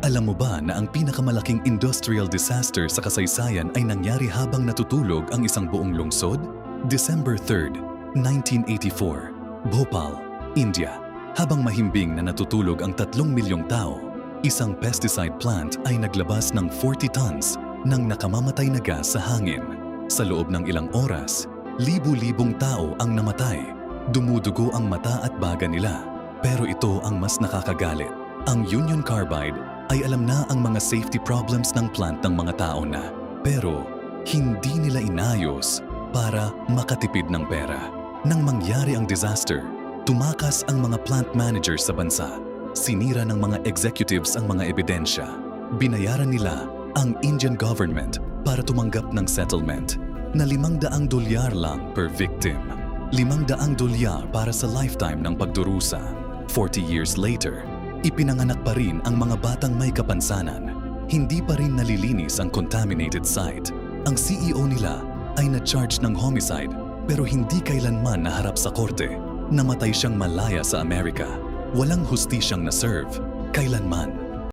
Alam mo ba na ang pinakamalaking industrial disaster sa kasaysayan ay nangyari habang natutulog ang isang buong lungsod? December 3, 1984, Bhopal, India. Habang mahimbing na natutulog ang 3 milyong tao, isang pesticide plant ay naglabas ng 40 tons ng nakamamatay na gas sa hangin. Sa loob ng ilang oras, libu-libong tao ang namatay. Dumudugo ang mata at baga nila. Pero ito ang mas nakakagalit. Ang Union Carbide ay alam na ang mga safety problems ng plant ng mga tao na, pero hindi nila inayos para makatipid ng pera. Nang mangyari ang disaster, tumakas ang mga plant managers sa bansa. Sinira ng mga executives ang mga ebidensya. Binayaran nila ang Indian government para tumanggap ng settlement na $500 lang per victim. $500 para sa lifetime ng pagdurusa. 40 years later, ipinanganak pa rin ang mga batang may kapansanan. Hindi pa rin nalilinis ang contaminated site. Ang CEO nila ay na-charge ng homicide pero hindi kailanman naharap sa korte. Namatay siyang malaya sa Amerika. Walang hustisyang na-serve kailanman.